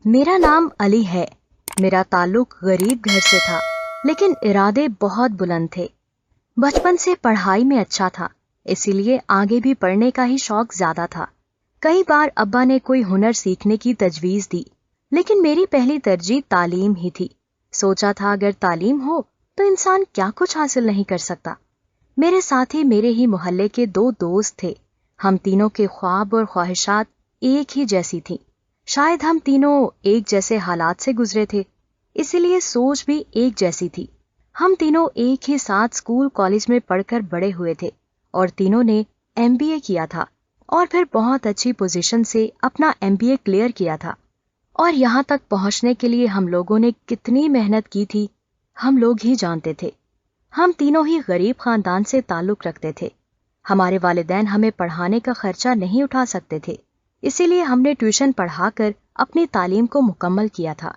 मेरा नाम अली है। मेरा ताल्लुक गरीब घर से था, लेकिन इरादे बहुत बुलंद थे। बचपन से पढ़ाई में अच्छा था, इसीलिए आगे भी पढ़ने का ही शौक ज्यादा था। कई बार अब्बा ने कोई हुनर सीखने की तजवीज दी, लेकिन मेरी पहली तरजीह तालीम ही थी। सोचा था अगर तालीम हो तो इंसान क्या कुछ हासिल नहीं कर सकता। मेरे साथी मेरे ही मोहल्ले के दो दोस्त थे। हम तीनों के ख्वाब और ख्वाहिशात एक ही जैसी थी। शायद हम तीनों एक जैसे हालात से गुजरे थे, इसीलिए सोच भी एक जैसी थी। हम तीनों एक ही साथ स्कूल कॉलेज में पढ़कर बड़े हुए थे और तीनों ने एमबीए किया था और फिर बहुत अच्छी पोजीशन से अपना एमबीए क्लियर किया था। और यहाँ तक पहुँचने के लिए हम लोगों ने कितनी मेहनत की थी, हम लोग ही जानते थे। हम तीनों ही गरीब खानदान से ताल्लुक रखते थे। हमारे वालिदैन हमें पढ़ाने का खर्चा नहीं उठा सकते थे, इसीलिए हमने ट्यूशन पढ़ाकर अपनी तालीम को मुकम्मल किया था।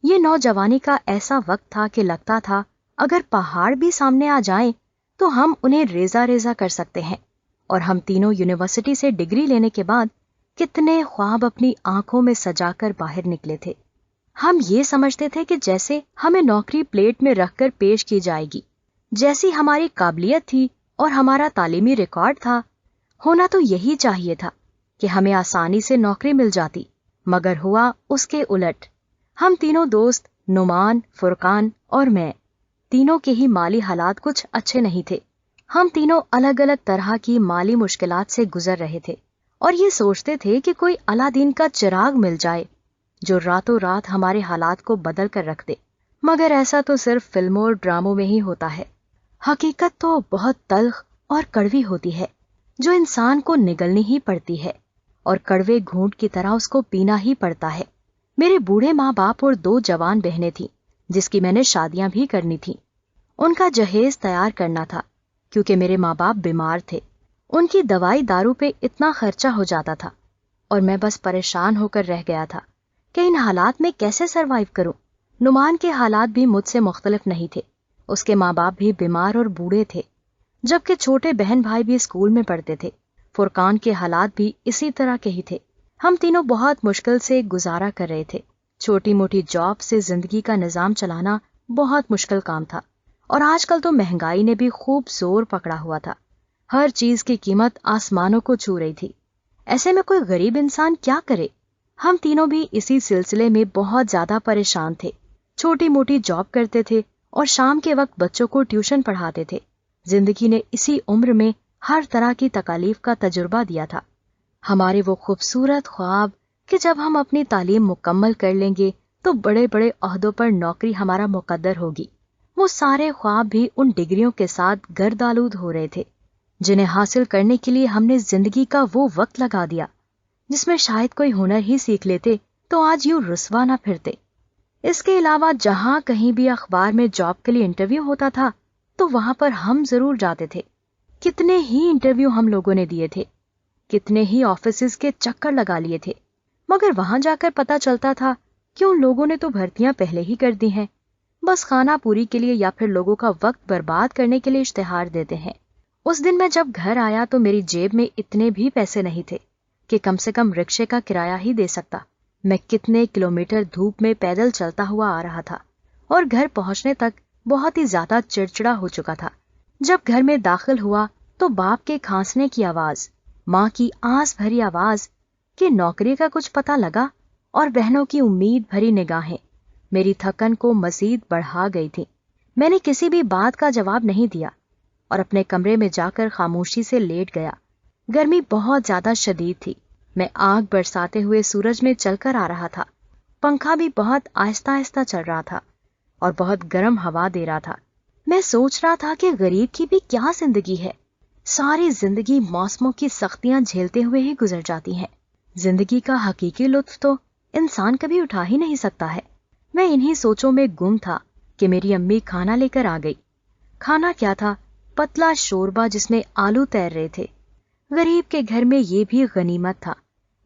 ये नौजवानी का ऐसा वक्त था कि लगता था अगर पहाड़ भी सामने आ जाएं तो हम उन्हें रेजा रेजा कर सकते हैं। और हम तीनों यूनिवर्सिटी से डिग्री लेने के बाद कितने ख्वाब अपनी आंखों में सजाकर बाहर निकले थे। हम ये समझते थे कि जैसे हमें नौकरी प्लेट में रखकर पेश की जाएगी, जैसी हमारी काबिलियत थी और हमारा तालीमी रिकॉर्ड था, होना तो यही चाहिए था कि हमें आसानी से नौकरी मिल जाती। मगर हुआ उसके उलट। हम तीनों दोस्त, नुमान, फुरकान और मैं, तीनों के ही माली हालात कुछ अच्छे नहीं थे। हम तीनों अलग अलग तरह की माली मुश्किलात से गुजर रहे थे और ये सोचते थे कि कोई अलादीन का चिराग मिल जाए जो रातों रात हमारे हालात को बदल कर रख दे। मगर ऐसा तो सिर्फ फिल्मों और ड्रामों में ही होता है। हकीकत तो बहुत तल्ख और कड़वी होती है, जो इंसान को निगलनी ही पड़ती है और कड़वे घूंट की तरह उसको पीना ही पड़ता है। मेरे बूढ़े माँ बाप और दो जवान बहनें थीं, जिसकी मैंने शादियां भी करनी थी। उनका जहेज तैयार करना था, क्योंकि मेरे माँ बाप बीमार थे। उनकी दवाई दारू पे इतना खर्चा हो जाता था और मैं बस परेशान होकर रह गया था कि इन हालात में कैसे सरवाइव करूं। नुमान के हालात भी मुझसे मुख्तलिफ नहीं थे। उसके माँ बाप भी बीमार और बूढ़े थे, जबकि छोटे बहन भाई भी स्कूल में पढ़ते थे। फुरकान के हालात भी इसी तरह के ही थे। हम तीनों बहुत मुश्किल से गुजारा कर रहे थे। छोटी मोटी जॉब से जिंदगी का निजाम चलाना बहुत मुश्किल काम था और आजकल तो महंगाई ने भी खूब जोर पकड़ा हुआ था। हर चीज की कीमत आसमानों को छू रही थी। ऐसे में कोई गरीब इंसान क्या करे? हम तीनों भी इसी सिलसिले में बहुत ज्यादा परेशान थे। छोटी मोटी जॉब करते थे और शाम के वक्त बच्चों को ट्यूशन पढ़ाते थे। जिंदगी ने इसी उम्र में हर तरह की तकालीफ का तजुर्बा दिया था। हमारे वो खूबसूरत ख्वाब कि जब हम अपनी तालीम मुकम्मल कर लेंगे तो बड़े बड़े ओहदों पर नौकरी हमारा मुकद्दर होगी, वो सारे ख्वाब भी उन डिग्रियों के साथ गर्दालूद हो रहे थे, जिन्हें हासिल करने के लिए हमने जिंदगी का वो वक्त लगा दिया जिसमें शायद कोई हुनर ही सीख लेते तो आज यूं रुस्वा ना फिरते। इसके अलावा जहां कहीं भी अखबार में जॉब के लिए इंटरव्यू होता था तो वहां पर हम जरूर जाते थे। कितने ही इंटरव्यू हम लोगों ने दिए थे, कितने ही ऑफिसेज के चक्कर लगा लिए थे, मगर वहां जाकर पता चलता था कि उन लोगों ने तो भर्तियां पहले ही कर दी हैं, बस खाना पूरी के लिए या फिर लोगों का वक्त बर्बाद करने के लिए इश्तिहार देते हैं। उस दिन मैं जब घर आया तो मेरी जेब में इतने भी पैसे नहीं थे कि कम से कम रिक्शे का किराया ही दे सकता। मैं कितने किलोमीटर धूप में पैदल चलता हुआ आ रहा था और घर पहुंचने तक बहुत ही ज्यादा चिड़चिड़ा हो चुका था। जब घर में दाखिल हुआ तो बाप के खांसने की आवाज, माँ की आस भरी आवाज कि नौकरी का कुछ पता लगा, और बहनों की उम्मीद भरी निगाहें मेरी थकन को मजीद बढ़ा गई थी। मैंने किसी भी बात का जवाब नहीं दिया और अपने कमरे में जाकर खामोशी से लेट गया। गर्मी बहुत ज्यादा शदीद थी। मैं आग बरसाते हुए सूरज में चलकर आ रहा था। पंखा भी बहुत आहिस्ता आहिस्ता चल रहा था और बहुत गर्म हवा दे रहा था। मैं सोच रहा था कि गरीब की भी क्या जिंदगी है। सारी जिंदगी मौसमों की सख्तियां झेलते हुए ही गुजर जाती हैं। जिंदगी का हकीकी लुत्फ तो इंसान कभी उठा ही नहीं सकता है। मैं इन्हीं सोचों में गुम था कि मेरी अम्मी खाना लेकर आ गई। खाना क्या था? पतला शोरबा जिसमें आलू तैर रहे थे। गरीब के घर में ये भी गनीमत था।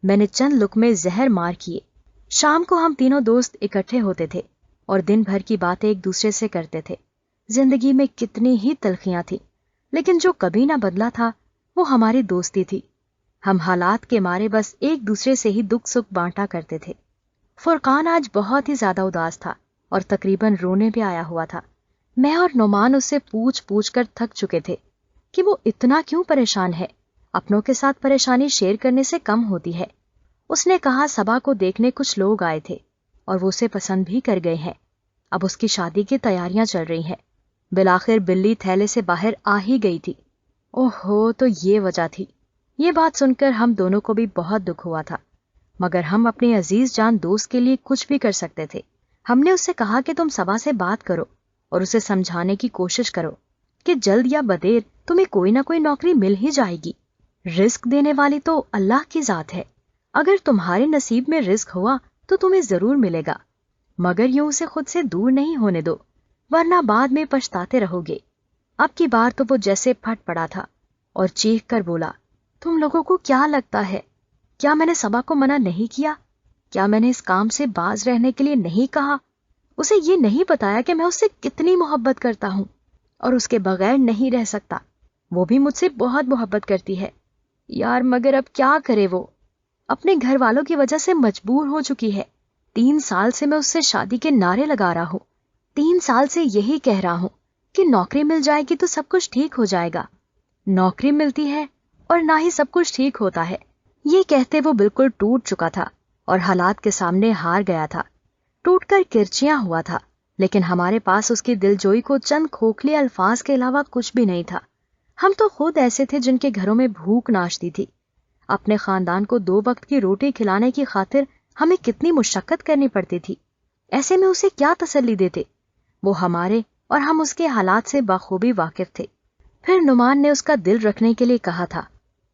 मैंने चंद लुकमे जहर मार किए। शाम को हम तीनों दोस्त इकट्ठे होते थे और दिन भर की बातें एक दूसरे से करते थे। जिंदगी में कितनी ही तलखियां थी, लेकिन जो कभी ना बदला था वो हमारी दोस्ती थी। हम हालात के मारे बस एक दूसरे से ही दुख सुख बांटा करते थे। फुरकान आज बहुत ही ज्यादा उदास था और तकरीबन रोने भी आया हुआ था। मैं और नोमान उससे पूछ पूछ कर थक चुके थे कि वो इतना क्यों परेशान है। अपनों के साथ परेशानी शेयर करने से कम होती है। उसने कहा सबा को देखने कुछ लोग आए थे और वो उसे पसंद भी कर गए हैं। अब उसकी शादी की तैयारियां चल रही हैं। बिलाखिर बिल्ली थैले से बाहर आ ही गई थी। ओहो, तो ये वजह थी। ये बात सुनकर हम दोनों को भी बहुत दुख हुआ था, मगर हम अपने अजीज जान दोस्त के लिए कुछ भी कर सकते थे। हमने उससे कहा कि तुम सबा से बात करो और उसे समझाने की कोशिश करो कि जल्द या बदेर तुम्हें कोई ना कोई नौकरी मिल ही जाएगी। रिस्क देने वाली तो अल्लाह की जात है। अगर तुम्हारे नसीब में रिस्क हुआ तो तुम्हें जरूर मिलेगा, मगर यूं उसे खुद से दूर नहीं होने दो, वरना बाद में पछताते रहोगे। अब की बार तो वो जैसे फट पड़ा था और चीख कर बोला, तुम लोगों को क्या लगता है, क्या मैंने सबा को मना नहीं किया? क्या मैंने इस काम से बाज रहने के लिए नहीं कहा? उसे ये नहीं बताया कि मैं उससे कितनी मोहब्बत करता हूँ और उसके बगैर नहीं रह सकता। वो भी मुझसे बहुत मोहब्बत करती है यार, मगर अब क्या करे। वो अपने घर वालों की वजह से मजबूर हो चुकी है। 3 साल से मैं उससे शादी के नारे लगा रहा हूँ। 3 साल से यही कह रहा हूँ कि नौकरी मिल जाएगी तो सब कुछ ठीक हो जाएगा। नौकरी मिलती है और ना ही सब कुछ ठीक होता है। ये कहते वो बिल्कुल टूट चुका था और हालात के सामने हार गया था। टूटकर किरचियां हुआ था, लेकिन हमारे पास उसकी दिलजोई को चंद खोखले अल्फाज के अलावा कुछ भी नहीं था। हम तो खुद ऐसे थे जिनके घरों में भूख नाचती थी। अपने खानदान को 2 वक्त की रोटी खिलाने की खातिर हमें कितनी मुशक्कत करनी पड़ती थी। ऐसे में उसे क्या तसल्ली देते? वो हमारे और हम उसके हालात से बखूबी वाकिफ थे। फिर नुमान ने उसका दिल रखने के लिए कहा था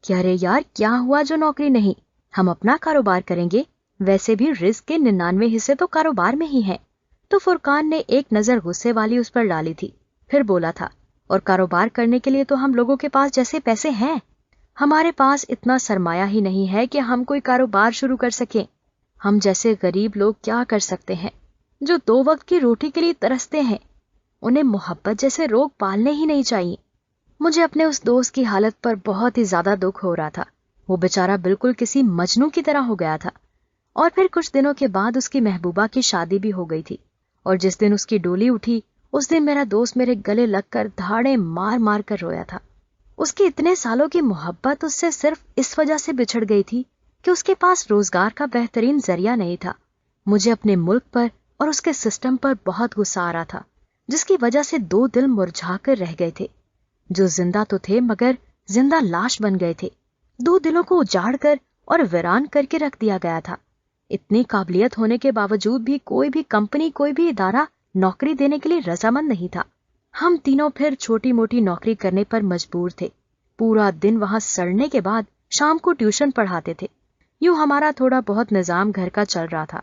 कि अरे यार, क्या हुआ जो नौकरी नहीं, हम अपना कारोबार करेंगे। वैसे भी रिस्क के 99 हिस्से तो कारोबार में ही हैं। तो फुरकान ने एक नजर गुस्से वाली उस पर डाली थी। फिर बोला था, और कारोबार करने के लिए तो हम लोगों के पास जैसे पैसे हैं, हमारे पास इतना सरमाया ही नहीं है कि हम कोई कारोबार शुरू कर सकें। हम जैसे गरीब लोग क्या कर सकते हैं जो 2 वक्त की रोटी के लिए तरसते हैं? उन्हें मोहब्बत जैसे रोग पालने ही नहीं चाहिए। मुझे अपने उस दोस्त की हालत पर बहुत ही ज्यादा दुख हो रहा था। वो बेचारा बिल्कुल किसी मजनू की तरह हो गया था। और फिर कुछ दिनों के बाद उसकी महबूबा की शादी भी हो गई थी, और जिस दिन उसकी डोली उठी उस दिन मेरा दोस्त मेरे गले लगकर धाड़े मार मार कर रोया था। उसकी इतने सालों की मोहब्बत उससे सिर्फ इस वजह से बिछड़ गई थी कि उसके पास रोजगार का बेहतरीन जरिया नहीं था। मुझे अपने मुल्क पर और उसके सिस्टम पर बहुत गुस्सा आ रहा था, जिसकी वजह से 2 दिल मुरझा कर रह गए थे। जो जिंदा तो थे मगर जिंदा लाश बन गए थे। 2 दिलों को उजाड़ कर और वीरान करके रख दिया गया था। इतनी काबिलियत होने के बावजूद भी कोई भी कंपनी, कोई भी इदारा नौकरी देने के लिए रजामंद नहीं था। हम तीनों फिर छोटी मोटी नौकरी करने पर मजबूर थे। पूरा दिन वहां सड़ने के बाद शाम को ट्यूशन पढ़ाते थे। यूं हमारा थोड़ा बहुत निजाम घर का चल रहा था,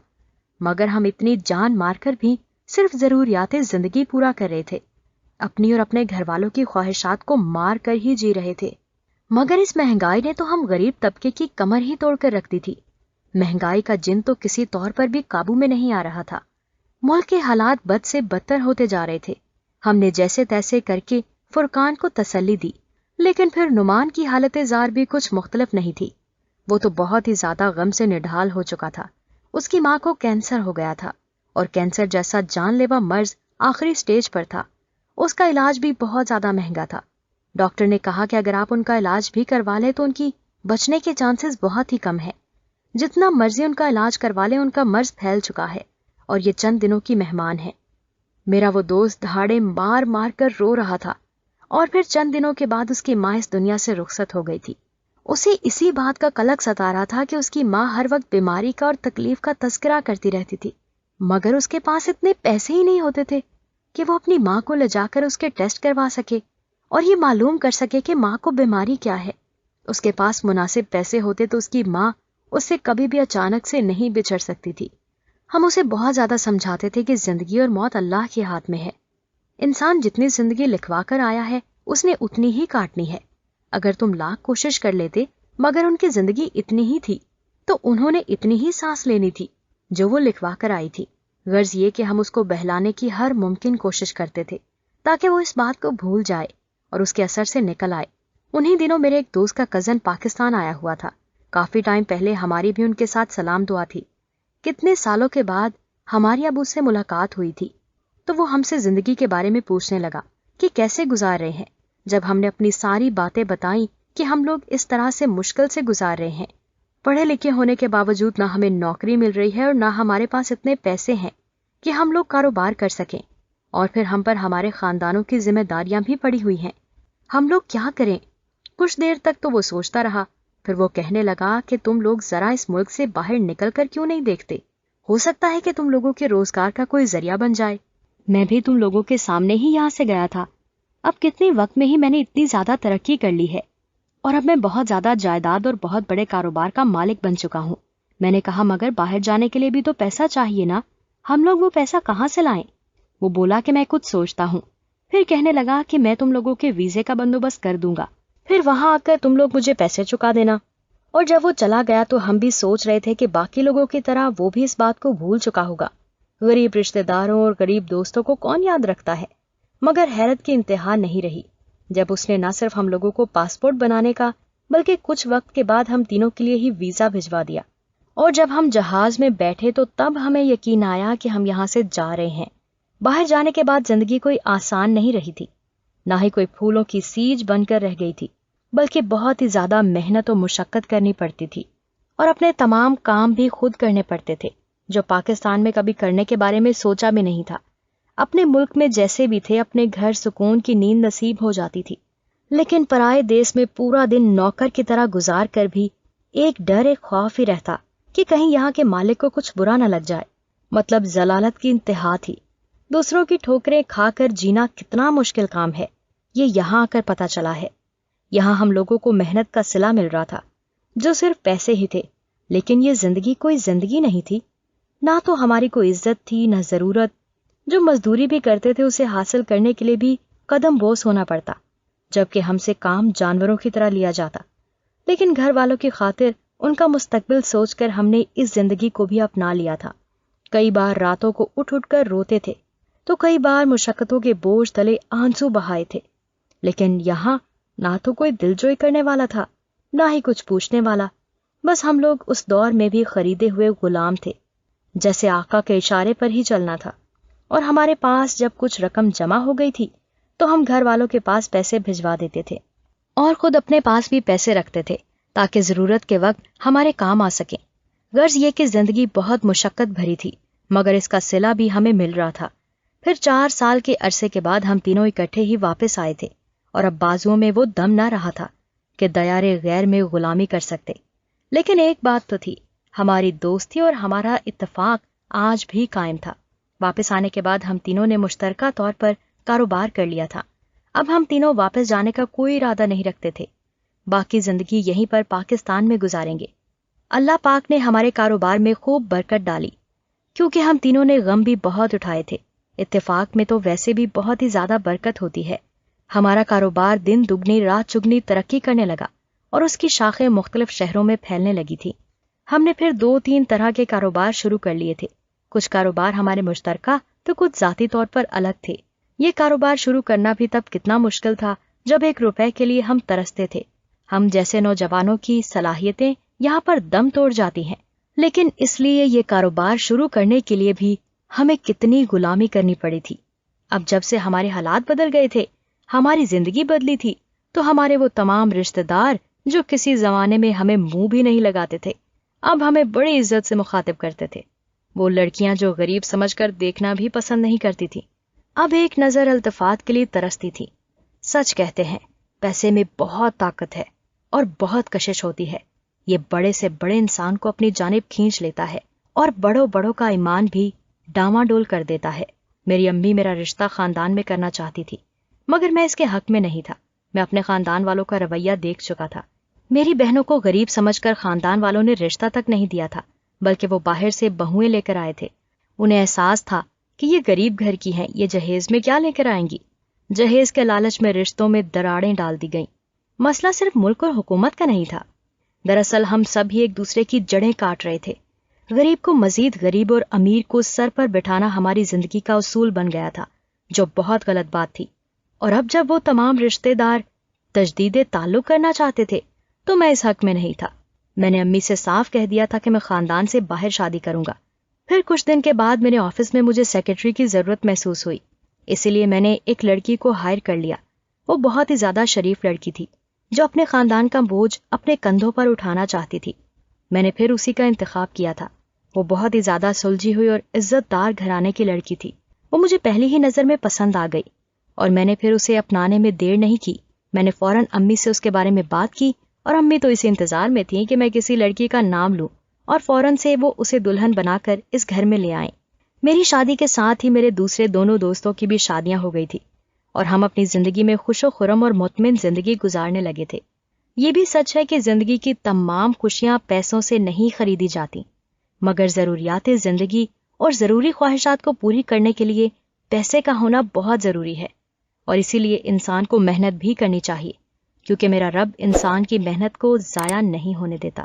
मगर हम इतनी जान मारकर भी सिर्फ जरूरियात जिंदगी पूरा कर रहे थे। अपनी और अपने घर वालों की ख्वाहिशात को मार कर ही जी रहे थे। मगर इस महंगाई ने तो हम गरीब तबके की कमर ही तोड़ कर रख दी थी। महंगाई का जिन तो किसी तौर पर भी काबू में नहीं आ रहा था। मुल्क के हालात बद से बदतर होते जा रहे थे। हमने जैसे तैसे करके फुरकान को तसल्ली दी, लेकिन फिर नुमान की हालत जार भी कुछ मुख्तलिफ नहीं थी। वो तो बहुत ही ज्यादा गम से निढाल हो चुका था। उसकी माँ को कैंसर हो गया था और कैंसर जैसा जानलेवा मर्ज आखिरी स्टेज पर था। उसका इलाज भी बहुत ज्यादा महंगा था। डॉक्टर ने कहा कि अगर आप उनका इलाज भी करवा लें तो उनकी बचने के चांसेस बहुत ही कम है। जितना मर्जी उनका इलाज करवा लें, उनका मर्ज फैल चुका है और ये चंद दिनों की मेहमान है। मेरा वो दोस्त दहाड़े मार मार कर रो रहा था। और फिर चंद दिनों के बाद उसकी माँ इस दुनिया से रुखसत हो गई थी। उसे इसी बात का कलक सता रहा था कि उसकी माँ हर वक्त बीमारी का और तकलीफ का तस्करा करती रहती थी, मगर उसके पास इतने पैसे ही नहीं होते थे कि वो अपनी माँ को ले जाकर उसके टेस्ट करवा सके और ये मालूम कर सके कि माँ को बीमारी क्या है। उसके पास मुनासिब पैसे होते तो उसकी माँ उससे कभी भी अचानक से नहीं बिछड़ सकती थी। हम उसे बहुत ज्यादा समझाते थे कि जिंदगी और मौत अल्लाह के हाथ में है। इंसान जितनी जिंदगी लिखवा कर आया है उसने उतनी ही काटनी है। अगर तुम लाख कोशिश कर लेते मगर उनकी जिंदगी इतनी ही थी तो उन्होंने इतनी ही सांस लेनी थी जो वो लिखवा कर आई थी। गर्ज ये कि हम उसको बहलाने की हर मुमकिन कोशिश करते थे ताकि वो इस बात को भूल जाए और उसके असर से निकल आए। उन्हीं दिनों मेरे एक दोस्त का कजन पाकिस्तान आया हुआ था। काफी टाइम पहले हमारी भी उनके साथ सलाम दुआ थी। کتنے سالوں کے بعد ہماری اب اس سے ملاقات ہوئی تھی تو وہ ہم سے زندگی کے بارے میں پوچھنے لگا کہ کیسے گزار رہے ہیں. جب ہم نے اپنی ساری باتیں بتائیں کہ ہم لوگ اس طرح سے مشکل سے گزار رہے ہیں، پڑھے لکھے ہونے کے باوجود نہ ہمیں نوکری مل رہی ہے اور نہ ہمارے پاس اتنے پیسے ہیں کہ ہم لوگ کاروبار کر سکیں، اور پھر ہم پر ہمارے خاندانوں کی ذمہ داریاں بھی پڑی ہوئی ہیں، ہم لوگ کیا کریں؟ کچھ دیر تک تو وہ سوچتا رہا، پھر وہ کہنے لگا کہ تم لوگ ذرا اس ملک سے باہر نکل کر کیوں نہیں دیکھتے؟ ہو سکتا ہے کہ تم لوگوں کے روزگار کا کوئی ذریعہ بن جائے. میں بھی تم لوگوں کے سامنے ہی یہاں سے گیا تھا. اب کتنے وقت میں ہی میں نے اتنی زیادہ ترقی کر لی ہے اور اب میں بہت زیادہ جائیداد اور بہت بڑے کاروبار کا مالک بن چکا ہوں. میں نے کہا مگر باہر جانے کے لیے بھی تو پیسہ چاہیے نا، ہم لوگ وہ پیسہ کہاں سے لائیں؟ وہ بولا کہ میں کچھ سوچتا ہوں. پھر کہنے لگا کہ میں تم لوگوں کے ویزے کا بندوبست کر دوں گا، پھر وہاں آ کر تم لوگ مجھے پیسے چکا دینا. اور جب وہ چلا گیا تو ہم بھی سوچ رہے تھے کہ باقی لوگوں کی طرح وہ بھی اس بات کو بھول چکا ہوگا. غریب رشتہ داروں اور غریب دوستوں کو کون یاد رکھتا ہے؟ مگر حیرت کی انتہا نہیں رہی جب اس نے نہ صرف ہم لوگوں کو پاسپورٹ بنانے کا بلکہ کچھ وقت کے بعد ہم تینوں کے لیے ہی ویزا بھجوا دیا. اور جب ہم جہاز میں بیٹھے تو تب ہمیں یقین آیا کہ ہم یہاں سے جا رہے ہیں. باہر جانے کے بعد زندگی کوئی آسان نہیں رہی تھی، نہ ہی کوئی پھولوں کی سیج بن کر رہ گئی تھی، بلکہ بہت ہی زیادہ محنت و مشقت کرنی پڑتی تھی اور اپنے تمام کام بھی خود کرنے پڑتے تھے جو پاکستان میں کبھی کرنے کے بارے میں سوچا بھی نہیں تھا. اپنے ملک میں جیسے بھی تھے اپنے گھر سکون کی نیند نصیب ہو جاتی تھی، لیکن پرائے دیس میں پورا دن نوکر کی طرح گزار کر بھی ایک ڈر ایک خوف ہی رہتا کہ کہیں یہاں کے مالک کو کچھ برا نہ لگ جائے. مطلب ذلالت کی انتہا تھی. دوسروں کی ٹھوکریں کھا کر جینا کتنا مشکل کام ہے یہ یہاں آ کر پتا چلا ہے. یہاں ہم لوگوں کو محنت کا صلہ مل رہا تھا جو صرف پیسے ہی تھے، لیکن یہ زندگی کوئی زندگی نہیں تھی. نہ تو ہماری کوئی عزت تھی نہ ضرورت. جو مزدوری بھی کرتے تھے اسے حاصل کرنے کے لیے بھی قدم بوس ہونا پڑتا، جبکہ ہم سے کام جانوروں کی طرح لیا جاتا. لیکن گھر والوں کی خاطر ان کا مستقبل سوچ کر ہم نے اس زندگی کو بھی اپنا لیا تھا. کئی بار راتوں کو اٹھ اٹھ کر روتے تھے تو کئی بار مشقتوں کے بوجھ تلے آنسو بہائے تھے، لیکن یہاں نہ تو کوئی دل جوئی کرنے والا تھا نہ ہی کچھ پوچھنے والا. بس ہم لوگ اس دور میں بھی خریدے ہوئے غلام تھے، جیسے آقا کے اشارے پر ہی چلنا تھا. اور ہمارے پاس جب کچھ رقم جمع ہو گئی تھی تو ہم گھر والوں کے پاس پیسے بھجوا دیتے تھے اور خود اپنے پاس بھی پیسے رکھتے تھے تاکہ ضرورت کے وقت ہمارے کام آ سکیں. غرض یہ کہ زندگی بہت مشقت بھری تھی مگر اس کا صلہ بھی ہمیں مل رہا تھا. پھر 4 سال کے عرصے کے بعد ہم تینوں اکٹھے ہی واپس آئے تھے اور اب بازوؤں میں وہ دم نہ رہا تھا کہ دیار غیر میں غلامی کر سکتے. لیکن ایک بات تو تھی، ہماری دوستی اور ہمارا اتفاق آج بھی قائم تھا. واپس آنے کے بعد ہم تینوں نے مشترکہ طور پر کاروبار کر لیا تھا. اب ہم تینوں واپس جانے کا کوئی ارادہ نہیں رکھتے تھے. باقی زندگی یہیں پر پاکستان میں گزاریں گے. اللہ پاک نے ہمارے کاروبار میں خوب برکت ڈالی کیونکہ ہم تینوں نے غم بھی بہت اٹھائے تھے. اتفاق میں تو ویسے بھی بہت ہی زیادہ برکت ہوتی ہے. ہمارا کاروبار دن دگنی رات چگنی ترقی کرنے لگا اور اس کی شاخیں مختلف شہروں میں پھیلنے لگی تھی. ہم نے پھر 2-3 طرح کے کاروبار شروع کر لیے تھے. کچھ کاروبار ہمارے مشترکہ تو کچھ ذاتی طور پر الگ تھے. یہ کاروبار شروع کرنا بھی تب کتنا مشکل تھا جب 1 روپے کے لیے ہم ترستے تھے. ہم جیسے نوجوانوں کی صلاحیتیں یہاں پر دم توڑ جاتی ہیں، لیکن اس لیے یہ کاروبار شروع کرنے کے لیے بھی ہمیں کتنی غلامی کرنی پڑی تھی. اب جب سے ہمارے حالات بدل گئے تھے، ہماری زندگی بدلی تھی، تو ہمارے وہ تمام رشتہ دار جو کسی زمانے میں ہمیں منہ بھی نہیں لگاتے تھے اب ہمیں بڑی عزت سے مخاطب کرتے تھے. وہ لڑکیاں جو غریب سمجھ کر دیکھنا بھی پسند نہیں کرتی تھی اب ایک نظر التفات کے لیے ترستی تھی. سچ کہتے ہیں پیسے میں بہت طاقت ہے اور بہت کشش ہوتی ہے. یہ بڑے سے بڑے انسان کو اپنی جانب کھینچ لیتا ہے اور بڑوں بڑوں کا ایمان بھی ڈاواڈول کر دیتا ہے. میری امی میرا رشتہ خاندان میں کرنا چاہتی تھی مگر میں اس کے حق میں نہیں تھا. میں اپنے خاندان والوں کا رویہ دیکھ چکا تھا. میری بہنوں کو غریب سمجھ کر خاندان والوں نے رشتہ تک نہیں دیا تھا بلکہ وہ باہر سے بہوئیں لے کر آئے تھے. انہیں احساس تھا کہ یہ غریب گھر کی ہیں، یہ جہیز میں کیا لے کر آئیں گی. جہیز کے لالچ میں رشتوں میں دراڑیں ڈال دی گئیں. مسئلہ صرف ملک اور حکومت کا نہیں تھا، دراصل ہم سب ہی ایک دوسرے کی جڑیں کاٹ رہے تھے. غریب کو مزید غریب اور امیر کو سر پر بٹھانا ہماری زندگی کا اصول بن گیا تھا، جو بہت غلط بات تھی. اور اب جب وہ تمام رشتہ دار تجدید تعلق کرنا چاہتے تھے تو میں اس حق میں نہیں تھا. میں نے امی سے صاف کہہ دیا تھا کہ میں خاندان سے باہر شادی کروں گا پھر کچھ دن کے بعد میرے آفس میں مجھے سیکرٹری کی ضرورت محسوس ہوئی، اسی لیے میں نے ایک لڑکی کو ہائر کر لیا۔ وہ بہت ہی زیادہ شریف لڑکی تھی جو اپنے خاندان کا بوجھ اپنے کندھوں پر اٹھانا چاہتی تھی۔ میں نے پھر اسی کا انتخاب کیا تھا۔ وہ بہت ہی زیادہ سلجھی ہوئی اور عزت دار گھرانے کی لڑکی تھی۔ وہ مجھے پہلی ہی نظر میں پسند آ گئی اور میں نے پھر اسے اپنانے میں دیر نہیں کی۔ میں نے فوراً امی سے اس کے بارے میں بات کی اور امی تو اسی انتظار میں تھیں کہ میں کسی لڑکی کا نام لوں اور فوراً سے وہ اسے دلہن بنا کر اس گھر میں لے آئیں۔ میری شادی کے ساتھ ہی میرے دوسرے دونوں دوستوں کی بھی شادیاں ہو گئی تھی اور ہم اپنی زندگی میں خوش و خرم اور مطمئن زندگی گزارنے لگے تھے۔ یہ بھی سچ ہے کہ زندگی کی تمام خوشیاں پیسوں سے نہیں خریدی جاتی، مگر ضروریات زندگی اور ضروری خواہشات کو پوری کرنے کے لیے پیسے کا ہونا بہت ضروری ہے، اور اسی لیے انسان کو محنت بھی کرنی چاہیے، کیونکہ میرا رب انسان کی محنت کو ضائع نہیں ہونے دیتا۔